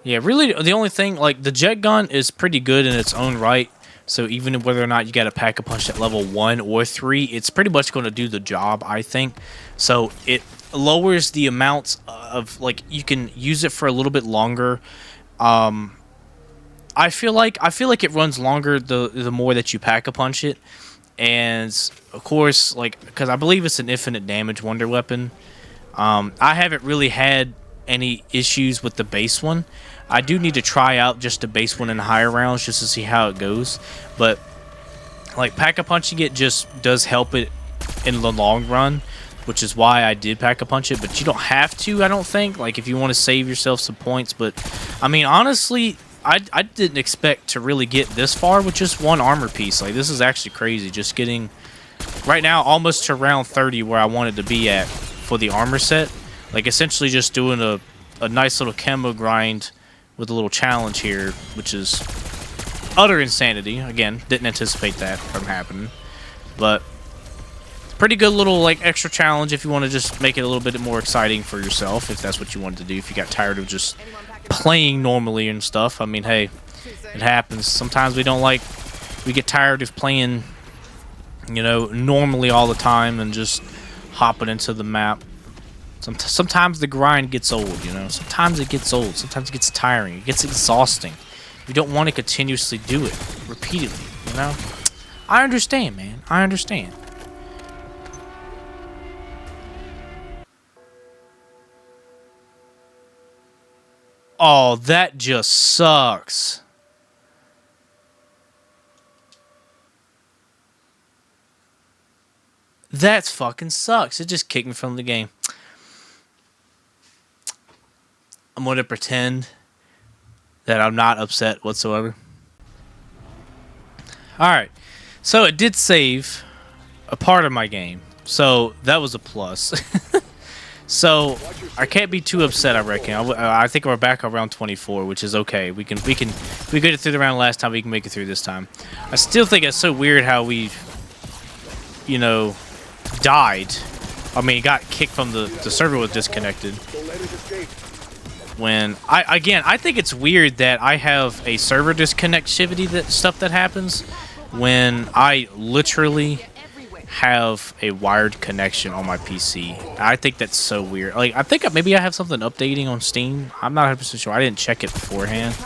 Yeah, really, the only thing, like, the jet gun is pretty good in its own right. So even whether or not you got to pack a punch at level 1 or 3, it's pretty much going to do the job, I think. So it lowers the amounts of, like, you can use it for a little bit longer. I feel like it runs longer the more that you pack a punch it. And of course, like, because I believe it's an infinite damage wonder weapon. I haven't really had any issues with the base one. I do need to try out just the base one in higher rounds just to see how it goes. But like pack-a-punching it just does help it in the long run, which is why I did pack-a-punch it. But you don't have to, I don't think. Like if you want to save yourself some points. But I mean, honestly, I didn't expect to really get this far with just 1 armor piece. Like this is actually crazy. Just getting right now almost to round 30 where I wanted to be at for the armor set. Like essentially just doing a nice little camo grind with a little challenge here, which is utter insanity. Again, didn't anticipate that from happening, but pretty good little like extra challenge if you want to just make it a little bit more exciting for yourself, if that's what you wanted to do. If you got tired of just playing normally and stuff, I mean, hey, it happens. Sometimes we get tired of playing, you know, normally all the time and just hopping into the map. Sometimes the grind gets old, you know. Sometimes it gets old. Sometimes it gets tiring. It gets exhausting. You don't want to continuously do it repeatedly, you know. I understand, man. I understand. Oh, that just sucks. That fucking sucks. It just kicked me from the game. I'm going to pretend that I'm not upset whatsoever. Alright. So it did save a part of my game. So that was a plus. So I can't be too upset, I reckon. I think we're back around 24, which is okay. We get it through the round last time. We can make it through this time. I still think it's so weird how we, you know, died. I mean, got kicked from the server was disconnected. When I think it's weird that I have a server disconnectivity that happens when I literally have a wired connection on my PC. I think that's so weird. Like I think maybe I have something updating on Steam. I'm not 100% sure. I didn't check it beforehand,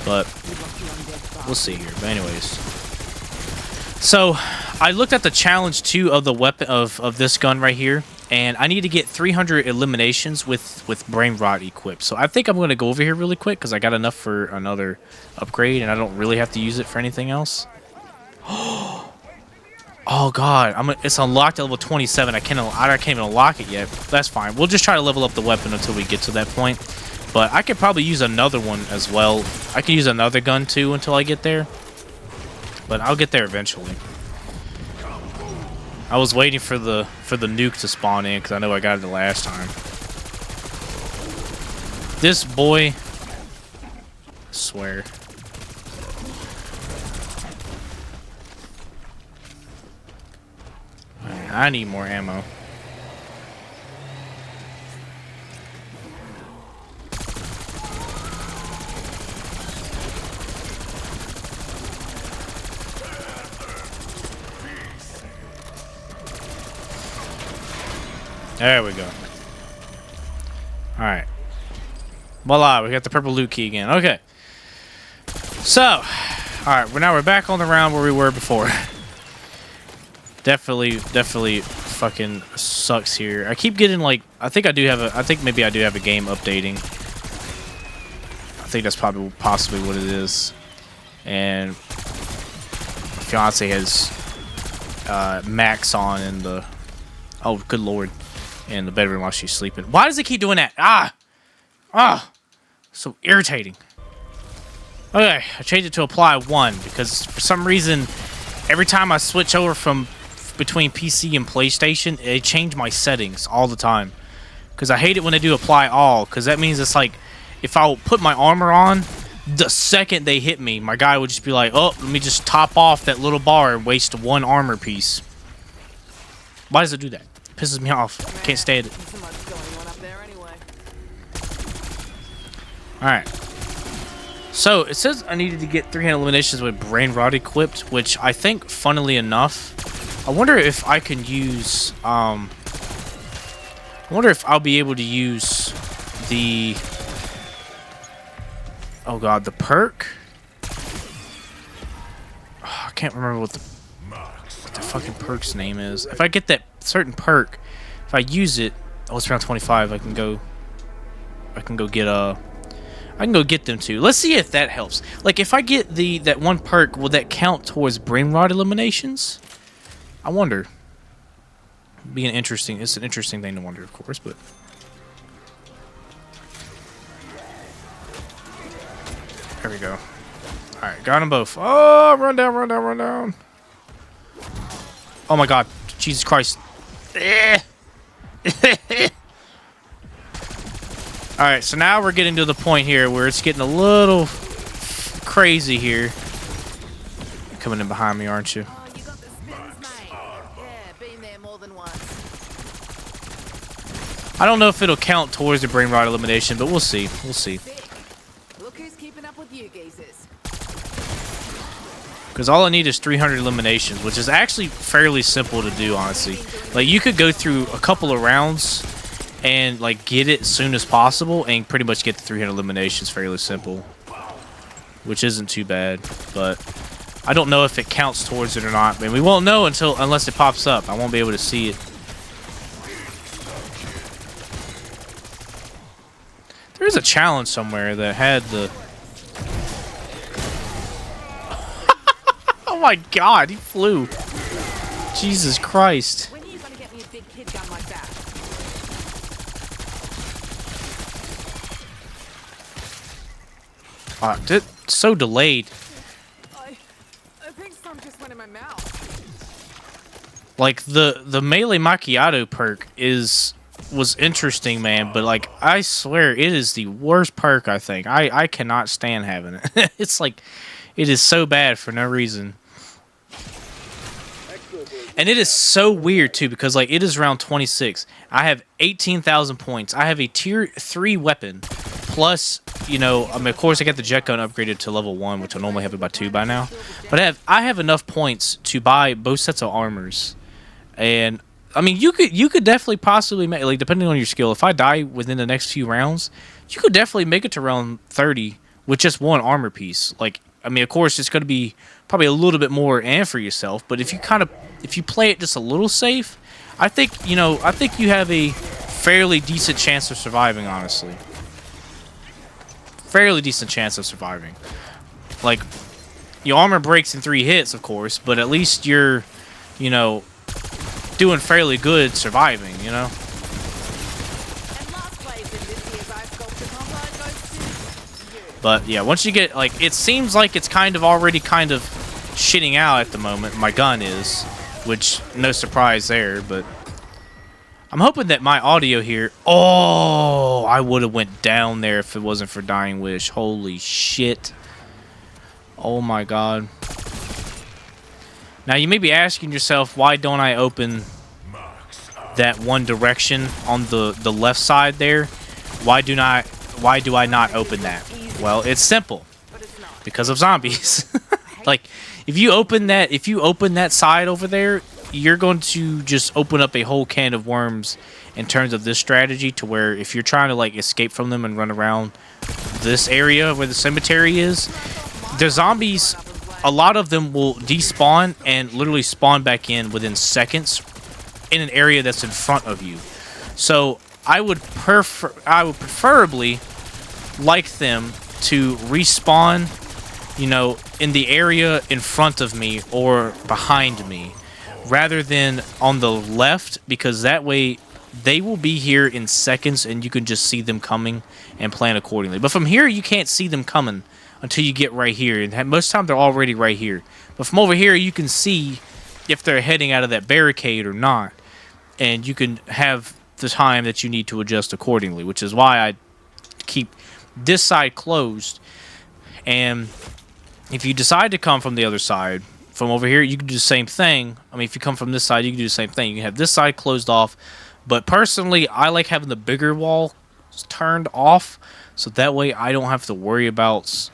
but we'll see here. But anyways, so I looked at the challenge 2 of the weapon of this gun right here. And I need to get 300 eliminations with brain rot equipped. So I think I'm going to go over here really quick because I got enough for another upgrade and I don't really have to use it for anything else. Oh god, it's unlocked at level 27. I can't even unlock it yet. That's fine. We'll just try to level up the weapon until we get to that point. But I could probably use another one as well. I can use another gun too until I get there. But I'll get there eventually. I was waiting for the nuke to spawn in because I know I got it the last time. This boy, I swear. I need more ammo. There we go. Alright. Voila, we got the purple loot key again. Okay. So, alright, we're back on the round where we were before. Definitely fucking sucks here. I keep getting like, I think maybe I do have a game updating. I think that's possibly what it is. And my fiance has Max on in the, oh good lord, in the bedroom while she's sleeping. Why does it keep doing that? So irritating. Okay, I changed it to apply 1 because for some reason every time I switch over from between PC and PlayStation, it changed my settings all the time. Because I hate it when they do apply all, because that means it's like, if I put my armor on, the second they hit me, my guy would just be like, oh, let me just top off that little bar and waste one armor piece. Why does it do that? It pisses me off. I can't stand it. Alright. So, it says I needed to get 300 eliminations with Brain Rot equipped, which I think, funnily enough, I wonder if I can use, I wonder if I'll be able to use the... Oh god, the perk? Oh, I can't remember what the fucking perk's name is. If I get that certain perk, if I use it, oh, it's around 25. I can go get them too. Let's see if that helps. Like, if I get that one perk, will that count towards brain rot eliminations? I wonder. It's an interesting thing to wonder, of course, but. There we go. Alright, got them both. Oh, run down, run down, run down. Oh my god. Jesus Christ. Alright, so now we're getting to the point here where it's getting a little crazy here. You're coming in behind me, aren't you? Oh, you got the spins, mate. Yeah, been there more than once. I don't know if it'll count towards the brain rot elimination, but we'll see. We'll see. Look who's keeping up with you geezers. Because all I need is 300 eliminations, which is actually fairly simple to do, honestly. Like, you could go through a couple of rounds and, like, get it as soon as possible and pretty much get the 300 eliminations fairly simple. Which isn't too bad, but I don't know if it counts towards it or not. I mean, we won't know unless it pops up. I won't be able to see it. There's a challenge somewhere that had the... Oh my god, he flew. Jesus Christ. When are you gonna get me a big kid gun like that? So delayed. I think some just went in my mouth. Like, the melee macchiato perk was interesting, man, but like, I swear it is the worst perk, I think. I cannot stand having it. It's like, it is so bad for no reason. And it is so weird, too, because, like, it is round 26. I have 18,000 points. I have a tier 3 weapon. Plus, you know, I mean, of course, I got the jet gun upgraded to level 1, which I normally have about 2 by now. But I have enough points to buy both sets of armors. And, I mean, you could definitely possibly make, like, depending on your skill, if I die within the next few rounds, you could definitely make it to round 30 with just one armor piece. Like, I mean, of course, it's going to be probably a little bit more and for yourself, but if you play it just a little safe, I think you have a fairly decent chance of surviving, honestly. Fairly decent chance of surviving. Like, your armor breaks in 3 hits, of course, but at least you're, you know, doing fairly good surviving, you know? And last place in this year's Zacultra combo goes to you. But yeah, once you get, like, it seems like it's already shitting out at the moment. My gun is, which no surprise there, but I'm hoping that my audio here. Oh, I would have went down there if it wasn't for Dying Wish. Holy shit. Oh my god. Now you may be asking yourself, why don't I open that one direction on the left side there? Why do I not open that? Well, it's simple. Because of zombies. Like, if you open that side over there, you're going to just open up a whole can of worms in terms of this strategy, to where if you're trying to, like, escape from them and run around this area where the cemetery is, the zombies, a lot of them will despawn and literally spawn back in within seconds in an area that's in front of you. So I would preferably like them to respawn, you know, in the area in front of me or behind me, rather than on the left, because that way they will be here in seconds and you can just see them coming and plan accordingly. But from here, you can't see them coming until you get right here. And most of the time they're already right here. But from over here, you can see if they're heading out of that barricade or not. And you can have the time that you need to adjust accordingly, which is why I keep this side closed. And if you decide to come from the other side, from over here, you can do the same thing. I mean, if you come from this side, you can do the same thing. You can have this side closed off. But personally, I like having the bigger wall turned off, so that way I don't have to worry about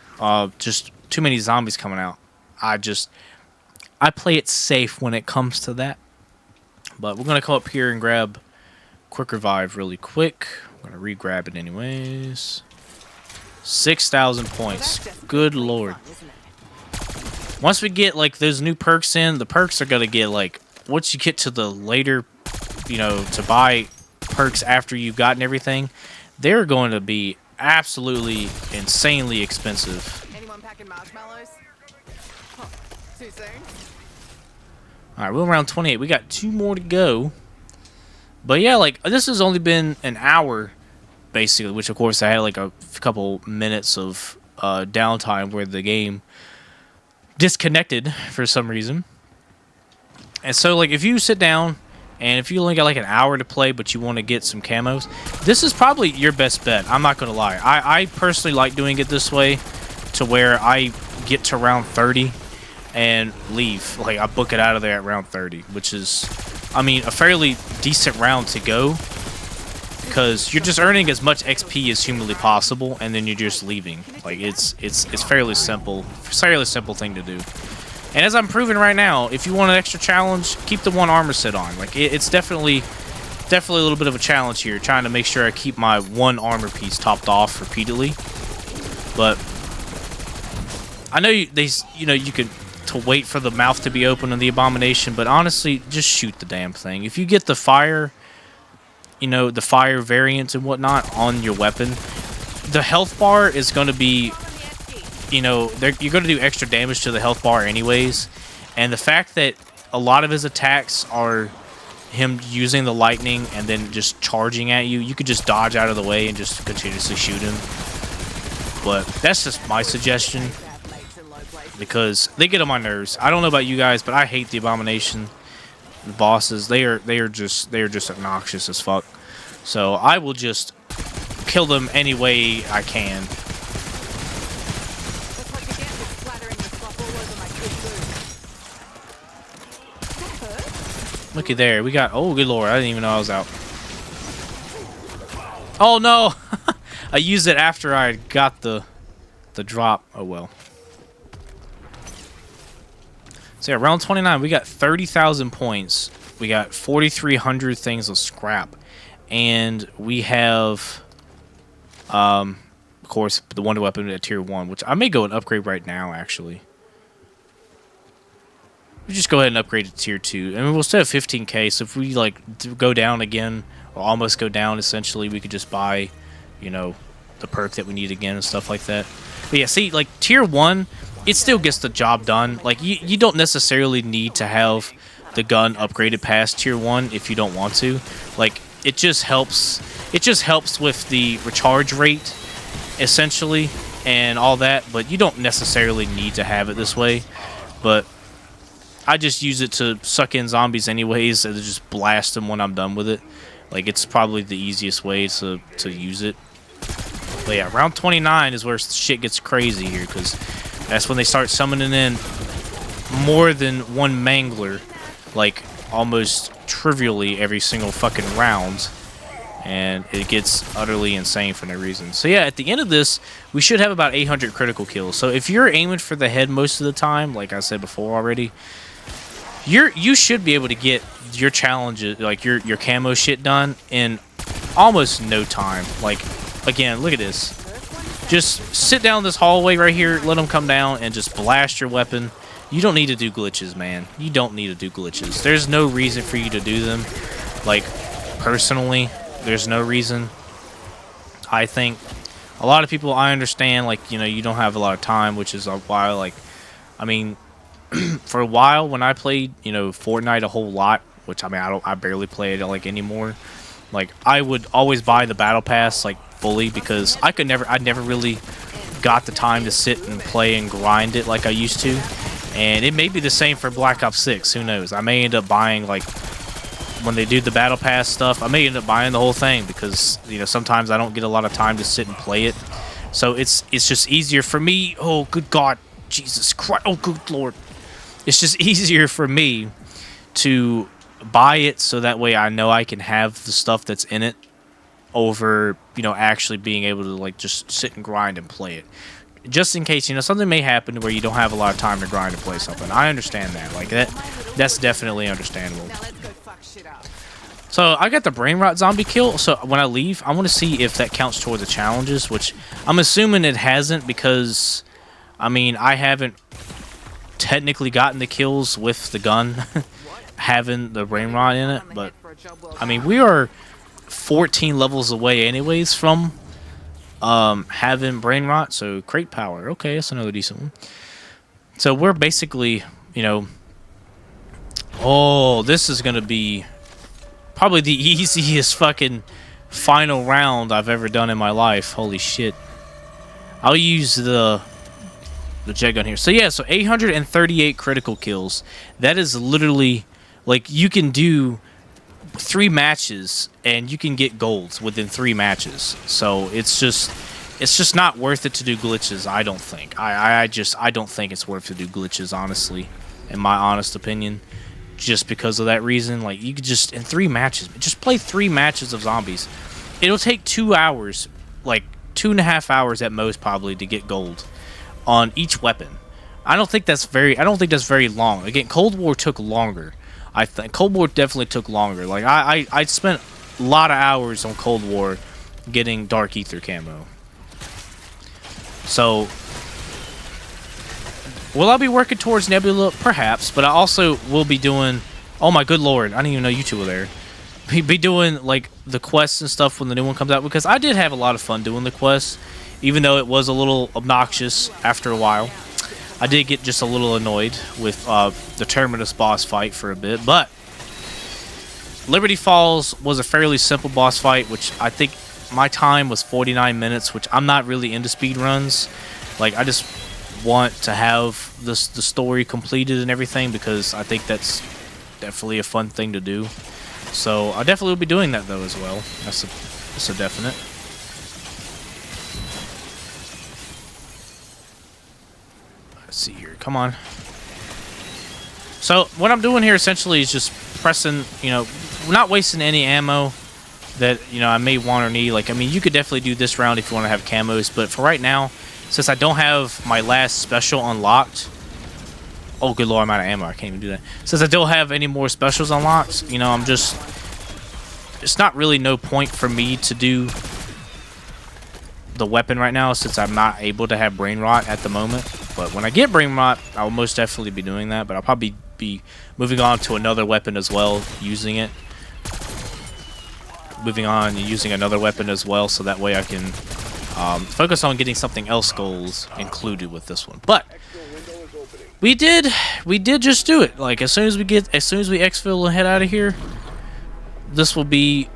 just too many zombies coming out. I play it safe when it comes to that. But we're going to come up here and grab Quick Revive really quick. I'm going to re-grab it anyways. 6,000 points. Good lord. Once we get like those new perks in, the perks are going to get like, once you get to the later, you know, to buy perks after you've gotten everything, they're going to be absolutely insanely expensive. Anyone packing marshmallows? Huh, too soon? Alright, we're around 28. We got 2 more to go. But yeah, like, this has only been an hour, basically, which of course I had like a couple minutes of downtime where the game disconnected for some reason. And so, like, if you sit down and if you only got like an hour to play but you want to get some camos, this is probably your best bet. I'm not going to lie. I personally like doing it this way to where I get to round 30 and leave. Like, I book it out of there at round 30, which is, I mean, a fairly decent round to go because you're just earning as much XP as humanly possible and then you're just leaving. Like, it's fairly simple thing to do. And as I'm proving right now, if you want an extra challenge, keep the 1 armor set on. Like, it's definitely a little bit of a challenge here, trying to make sure I keep my 1 armor piece topped off repeatedly. But I know you can to wait for the mouth to be open on the abomination, but honestly, just shoot the damn thing. If you get the fire, the fire variants and whatnot on your weapon, the health bar is going to be, you're going to do extra damage to the health bar anyways. And the fact that a lot of his attacks are him using the lightning and then just charging at you, you could just dodge out of the way and just continuously shoot him. But that's just my suggestion, because they get on my nerves. I don't know about you guys, but I hate the abomination. The bosses, they are just obnoxious as fuck. So I will just kill them any way I can. Looky there, we got, oh good lord, I didn't even know I was out. Oh no! I used it after I got the drop. Oh well. So yeah, round 29, we got 30,000 points. We got 4,300 things of scrap. And we have, of course, the wonder weapon at tier 1, which I may go and upgrade right now, actually. We just go ahead and upgrade to tier 2. And we'll still have 15k, so if we, like, go down again, or almost go down, essentially, we could just buy, the perk that we need again and stuff like that. But yeah, see, like, tier 1, it still gets the job done. Like, you don't necessarily need to have the gun upgraded past tier 1 if you don't want to. Like, it just helps with the recharge rate, essentially, and all that, but you don't necessarily need to have it this way. But I just use it to suck in zombies anyways, and just blast them when I'm done with it. Like, it's probably the easiest way to use it. But yeah, round 29 is where shit gets crazy here, because that's when they start summoning in more than one mangler, like almost trivially every single fucking round, and it gets utterly insane for no reason. So yeah, at the end of this, we should have about 800 critical kills. So if you're aiming for the head most of the time, like I said before already, you should be able to get your challenges, like your camo shit done in almost no time. Like, again, look at this. Just sit down this hallway right here, let them come down, and just blast your weapon. You don't need to do glitches, man. You don't need to do glitches. There's no reason for you to do them. Like, personally, there's no reason. I think a lot of people, I understand, like, you don't have a lot of time, which is why, like, I mean, for a while when I played, Fortnite a whole lot, which, I mean, I barely play it, like, anymore. Like, I would always buy the battle pass, like, fully, because I never really got the time to sit and play and grind it like I used to. And it may be the same for Black Ops 6. Who knows? I may end up buying, like, when they do the Battle Pass stuff, I may end up buying the whole thing because, you know, sometimes I don't get a lot of time to sit and play it. So it's just easier for me. Oh, good God. Jesus Christ. Oh, good Lord. It's just easier for me to buy it so that way I know I can have the stuff that's in it over, you know, actually being able to, like, just sit and grind and play it. Just in case, you know, something may happen where you don't have a lot of time to grind and play something. I understand that. Like, that's definitely understandable. So, I got the brain rot zombie kill. So, when I leave, I want to see if that counts toward the challenges, which I'm assuming it hasn't because, I mean, I haven't technically gotten the kills with the gun having the brain rot in it. But, I mean, we are 14 levels away anyways from having brain rot. So, crate power. Okay, that's another decent one. So, we're basically, you know... Oh, this is going to be... probably the easiest fucking final round I've ever done in my life. Holy shit. I'll use the jet gun here. So yeah, so 838 critical kills. That is literally, like, you can do 3 matches and you can get golds within 3 matches. So it's just not worth it to do glitches, I don't think. I don't think it's worth to do glitches, honestly, in my honest opinion. Just because of that reason. Like, you could just, in 3 matches, just play 3 matches of zombies. It'll take 2 hours, like 2.5 hours at most probably, to get gold on each weapon. I don't think that's very long. Again, Cold War took longer. I think Cold War definitely took longer. Like, I spent a lot of hours on Cold War getting Dark Ether camo. So, will I be working towards Nebula? Perhaps, but I also will be doing... Oh my good lord, I didn't even know you two were there. Be doing, like, the quests and stuff when the new one comes out, because I did have a lot of fun doing the quests, even though it was a little obnoxious after a while. I did get just a little annoyed with the Terminus boss fight for a bit, but Liberty Falls was a fairly simple boss fight, which I think my time was 49 minutes, which I'm not really into speed runs. Like, I just want to have the story completed and everything because I think that's definitely a fun thing to do. So I definitely will be doing that though as well. That's a definite. Let's see here. Come on. So what I'm doing here essentially is just pressing, you know, not wasting any ammo that, you know, I may want or need. Like, I mean, you could definitely do this round if you want to have camos, but for right now, since I don't have my last special unlocked... Oh, good lord, I'm out of ammo. I can't even do that. Since I don't have any more specials unlocked, you know, I'm just... It's not really no point for me to do the weapon right now since I'm not able to have brain rot at the moment. But when I get brain rot, I'll most definitely be doing that. But I'll probably be moving on to another weapon as well, using it. Moving on and using another weapon as well, so that way I can... focus on getting something else goals included with this one. But we did just do it. Like, as soon as we exfil and head out of here, this will be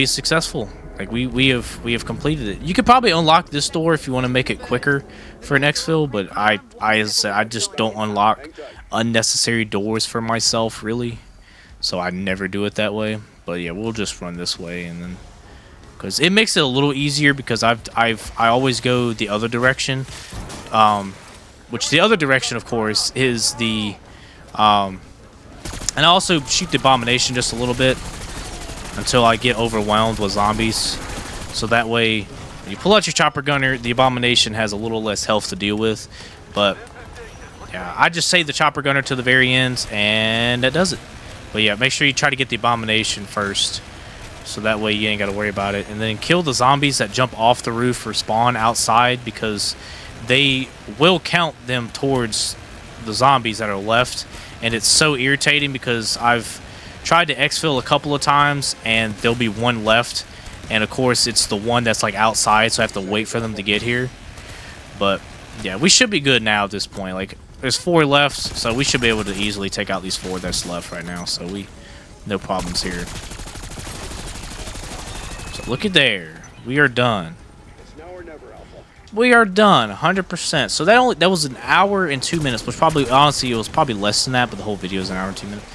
successful. Like, we have completed it. You could probably unlock this door if you want to make it quicker for an exfil, but as I said, I just don't unlock unnecessary doors for myself really, so I never do it that way. But yeah, we'll just run this way and then. Because it makes it a little easier because I always go the other direction, which the other direction of course is the and I also shoot the abomination just a little bit until I get overwhelmed with zombies, so that way when you pull out your chopper gunner, the abomination has a little less health to deal with. But yeah, I just save the chopper gunner to the very end and that does it. But yeah, make sure you try to get the abomination first. So that way you ain't got to worry about it. And then kill the zombies that jump off the roof or spawn outside, because they will count them towards the zombies that are left. And it's so irritating because I've tried to exfil a couple of times and there'll be one left. And of course it's the one that's like outside, so I have to wait for them to get here. But yeah, we should be good now at this point. Like, there's 4 left, so we should be able to easily take out these 4 that's left right now. So no problems here. Look at there. We are done. It's now or never, Alpha. we are done 100%. So that was an hour and 2 minutes, which probably, honestly, it was probably less than that, but the whole video is an hour and 2 minutes.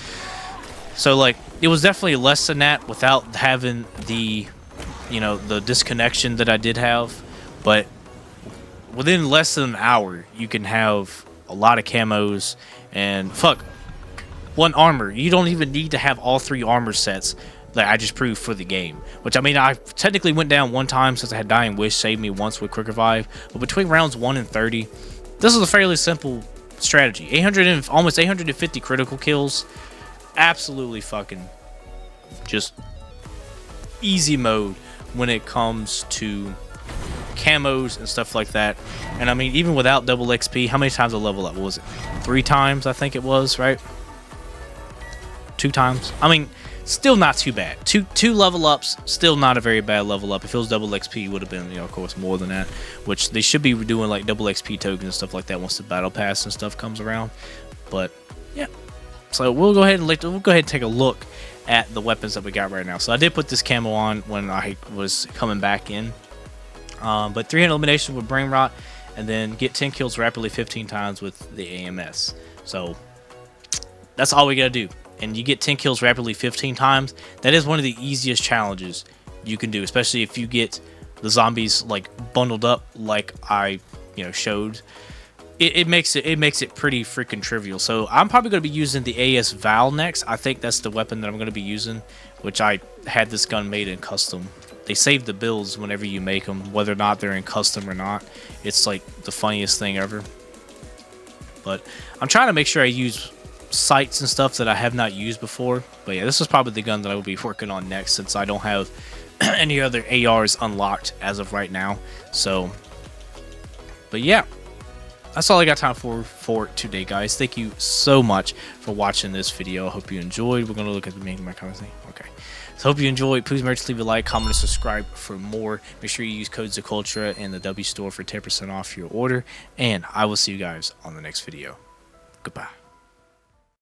So like it was definitely less than that without having the, you know, the disconnection that I did have. But within less than an hour, you can have a lot of camos and fuck, one armor. You don't even need to have all 3 armor sets that I just proved for the game. Which, I mean, I technically went down one time since I had Dying Wish saved me once with Quick Revive. But between rounds 1 and 30, this is a fairly simple strategy. Almost 850 critical kills. Absolutely fucking just easy mode when it comes to camos and stuff like that. And I mean, even without double XP, how many times I level up? What was it? 3 times, I think it was, right? 2 times. I mean, still not too bad. Two level ups, still not a very bad level up. If it was double XP, it would have been, you know, of course, more than that. Which they should be doing like double XP tokens and stuff like that once the battle pass and stuff comes around. But yeah, so we'll go ahead and take a look at the weapons that we got right now. So I did put this camo on when I was coming back in. But 300 elimination with Brain Rot, and then get 10 kills rapidly 15 times with the AMS. So that's all we gotta do. And you get 10 kills rapidly 15 times. That is one of the easiest challenges you can do, especially if you get the zombies like bundled up like I, you know, showed. It makes it pretty freaking trivial. So I'm probably going to be using the AS Val next. I think that's the weapon that I'm going to be using, which I had this gun made in custom. They save the builds whenever you make them, whether or not they're in custom or not. It's like the funniest thing ever. But I'm trying to make sure I use sights and stuff that I have not used before. But yeah, this is probably the gun that I will be working on next, since I don't have any other ARs unlocked as of right now. So, but yeah, that's all I got time for today, guys. Thank you so much for watching this video. I hope you enjoyed. We're going to look at the main comment thing. Okay. So hope you enjoyed. Please remember to leave a like, comment, and subscribe for more. Make sure you use code Zacultra in the W store for 10% off your order. And I will see you guys on the next video. Goodbye.